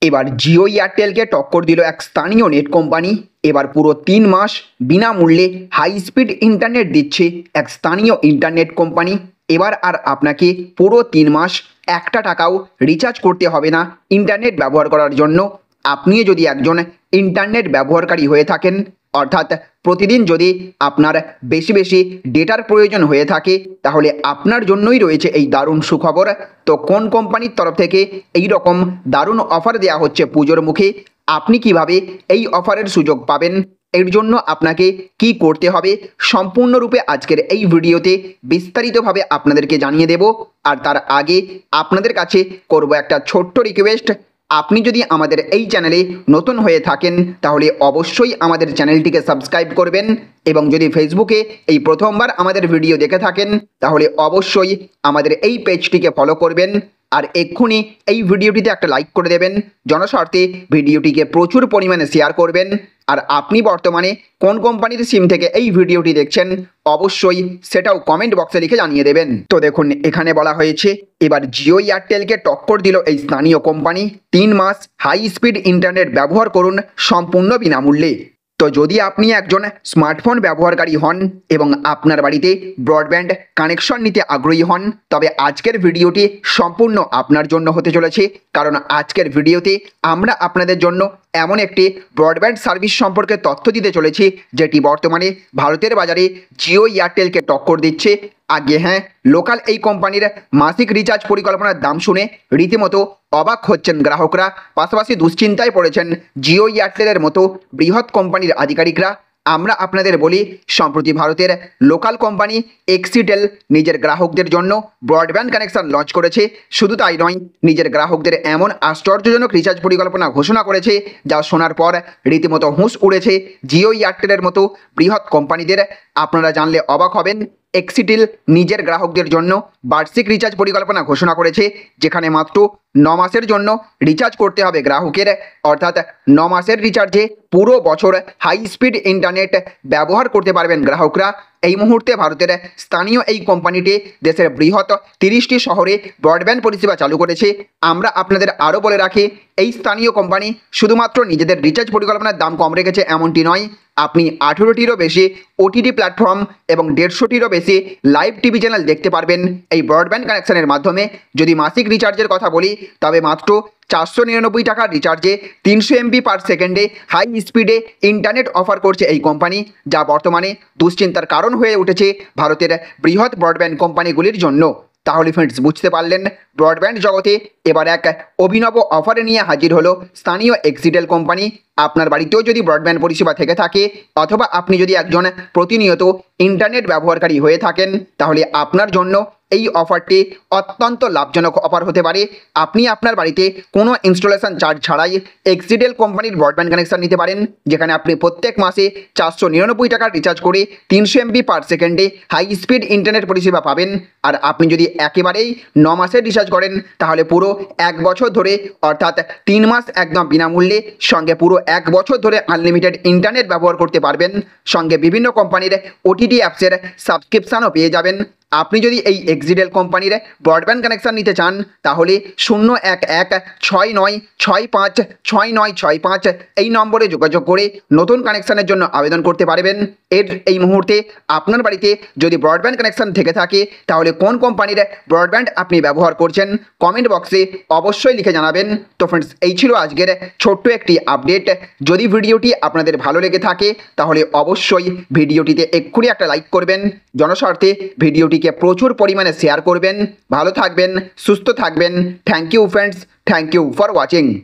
এবার জিও এয়ারটেলকে টক্কর দিল এক স্থানীয় নেট কোম্পানি। এবার পুরো 3 মাস বিনামূল্যে হাই স্পিড ইন্টারনেট দিচ্ছে এক স্থানীয় ইন্টারনেট কোম্পানি। এবার আর আপনাকে পুরো 3 মাস একটা টাকাও রিচার্জ করতে হবে না ইন্টারনেট ব্যবহার করার জন্য। আপনি যদি একজন ইন্টারনেট ব্যবহারকারী হয়ে থাকেন, অর্থাৎ প্রতিদিন যদি আপনার বেশি বেশি ডেটার প্রয়োজন হয়ে থাকে, তাহলে আপনার জন্যই রয়েছে এই দারুণ সুখবর। তো কোন কোম্পানির তরফ থেকে এই রকম দারুণ অফার দেওয়া হচ্ছে পুজোর মুখে, আপনি কিভাবে এই অফারের সুযোগ পাবেন, এর জন্য আপনাকে কি করতে হবে, সম্পূর্ণরূপে আজকের এই ভিডিওতে বিস্তারিতভাবে আপনাদেরকে জানিয়ে দেব। আর তার আগে আপনাদের কাছে করব একটা ছোট্ট রিকোয়েস্ট, আপনি যদি আমাদের এই চ্যানেলে নতুন হয়ে থাকেন তাহলে অবশ্যই আমাদের চ্যানেলটিকে সাবস্ক্রাইব করবেন, এবং যদি ফেসবুকে এই প্রথমবার আমাদের ভিডিও দেখে থাকেন তাহলে অবশ্যই আমাদের এই পেজটিকে ফলো করবেন। আর এক্ষুনি এই ভিডিওটিতে একটা লাইক করে দেবেন, জনস্বার্থে ভিডিওটিকে প্রচুর পরিমাণে শেয়ার করবেন। আর আপনি বর্তমানে কোন কোম্পানির সিম থেকে এই ভিডিওটি দেখছেন অবশ্যই সেটাও কমেন্ট বক্সে লিখে জানিয়ে দেবেন। তো দেখুন, এখানে বলা হয়েছে এবার জিও এয়ারটেলকে টক্কর দিল এই স্থানীয় কোম্পানি। 3 মাস হাই স্পিড ইন্টারনেট ব্যবহার করুন সম্পূর্ণ বিনামূল্যে। তো যদি আপনি একজন স্মার্টফোন ব্যবহারকারী হন এবং আপনার বাড়িতে ব্রডব্যান্ড কানেকশন নিতে আগ্রহী হন, তবে আজকের ভিডিওটি সম্পূর্ণ আপনার জন্য হতে চলেছে। কারণ আজকের ভিডিওতে আমরা আপনাদের জন্য এমন একটি ব্রডব্যান্ড সার্ভিস সম্পর্কে তথ্য দিতে চলেছি যেটি বর্তমানে ভারতের বাজারে জিও এয়ারটেলকে টক্কর দিচ্ছে। আগে হ্যাঁ, লোকাল এই কোম্পানির মাসিক রিচার্জ পরিকল্পনার দাম শুনে রীতিমতো অবাক হচ্ছেন গ্রাহকরা, পাশাপাশি দুশ্চিন্তায় পড়েছেন জিও এয়ারটেলের মতো বৃহৎ কোম্পানির আধিকারিকরা। আমরা আপনাদের বলি, সম্প্রতি ভারতের লোকাল কোম্পানি এক্সিটেল নিজের গ্রাহকদের জন্য ব্রডব্যান্ড কানেকশন লঞ্চ করেছে। শুধু তাই নয়, নিজের গ্রাহকদের এমন আশ্চর্যজনক রিচার্জ পরিকল্পনা ঘোষণা করেছে যা শোনার পর রীতিমতো হুঁশ উড়েছে জিও এয়ারটেলের মতো বৃহৎ কোম্পানিদের। আপনারা জানলে অবাক হবেন, এক্সিটেল নিজের গ্রাহকদের জন্য বার্ষিক রিচার্জ পরিকল্পনা ঘোষণা করেছে, যেখানে মাত্র 9 মাসের জন্য রিচার্জ করতে হবে গ্রাহকের। অর্থাৎ 9 মাসের রিচার্জে পুরো বছর হাই স্পিড ইন্টারনেট ব্যবহার করতে পারবেন গ্রাহকরা। এই মুহূর্তে ভারতের স্থানীয় এই কোম্পানিটি দেশের বৃহৎ 30টি শহরে ব্রডব্যান্ড পরিষেবা চালু করেছে। আমরা আপনাদের আরও বলে রাখি, এই স্থানীয় কোম্পানি শুধুমাত্র নিজেদের রিচার্জ পরিকল্পনার দাম কম রেখেছে এমনটি নয়, আপনি 18টিরও বেশি ওটিটি প্ল্যাটফর্ম এবং 150টিরও বেশি লাইভ টিভি চ্যানেল দেখতে পারবেন এই ব্রডব্যান্ড কানেকশনের মাধ্যমে। যদি মাসিক রিচার্জের কথা বলি, তবে মাত্র 499 টাকার রিচার্জে 300 MB পার সেকেন্ডে হাই স্পিডে ইন্টারনেট অফার করছে এই কোম্পানি, যা বর্তমানে দুশ্চিন্তার কারণ হয়ে উঠেছে ভারতের বৃহৎ ব্রডব্যান্ড কোম্পানিগুলির জন্য। তাহলে ফ্রেন্ডস, বুঝতে পারলেন, ব্রডব্যান্ড জগতে এবার এক অভিনব অফারে নিয়ে হাজির হলো স্থানীয় এক্সিটেল কোম্পানি। আপনার বাড়িতেও যদি ব্রডব্যান্ড পরিষেবা থেকে থাকে, অথবা আপনি যদি একজন প্রতিনিয়ত ইন্টারনেট ব্যবহারকারী হয়ে থাকেন, তাহলে আপনার জন্য এই অফারটি অত্যন্ত লাভজনক অফার হতে পারে। আপনি আপনার বাড়িতে কোনো ইনস্টলেশন চার্জ ছাড়াই এক্সিটেল কোম্পানির ব্রডব্যান্ড কানেকশন নিতে পারেন, যেখানে আপনি প্রত্যেক মাসে 499 টাকার রিচার্জ করে 300 MB পার সেকেন্ডে হাই স্পিড ইন্টারনেট পরিষেবা পাবেন। আর আপনি যদি একেবারেই 9 মাসের রিচার্জ করেন, তাহলে পুরো 1 বছর ধরে, অর্থাৎ 3 মাস একদম বিনামূল্যে, সঙ্গে পুরো 1 বছর ধরে আনলিমিটেড ইন্টারনেট ব্যবহার করতে পারবেন। সঙ্গে বিভিন্ন কোম্পানির ওটিটি অ্যাপসের সাবস্ক্রিপশানও পেয়ে যাবেন। আপনি যদি এই এক্সিটেল কোম্পানির ব্রডব্যান্ড কানেকশন নিতে চান, তাহলে 01169656965 এই নম্বরে যোগাযোগ করে নতুন কানেকশনের জন্য আবেদন করতে পারবেন। এই মুহূর্তে আপনার বাড়িতে যদি ব্রডব্যান্ড কানেকশন থেকে থাকে, তাহলে কোন কোম্পানির ব্রডব্যান্ড আপনি ব্যবহার করছেন কমেন্ট বক্সে অবশ্যই লিখে জানাবেন। তো ফ্রেন্ডস, এই ছিল আজকের ছোট্ট একটি আপডেট। যদি ভিডিওটি আপনাদের ভালো লেগে থাকে, তাহলে অবশ্যই ভিডিওটিতে এক্ষুনি একটা লাইক করবেন, জনস্বার্থে ভিডিওটিকে প্রচুর পরিমাণে শেয়ার করবেন। ভালো থাকবেন, সুস্থ থাকবেন। Thank you friends, thank you for watching.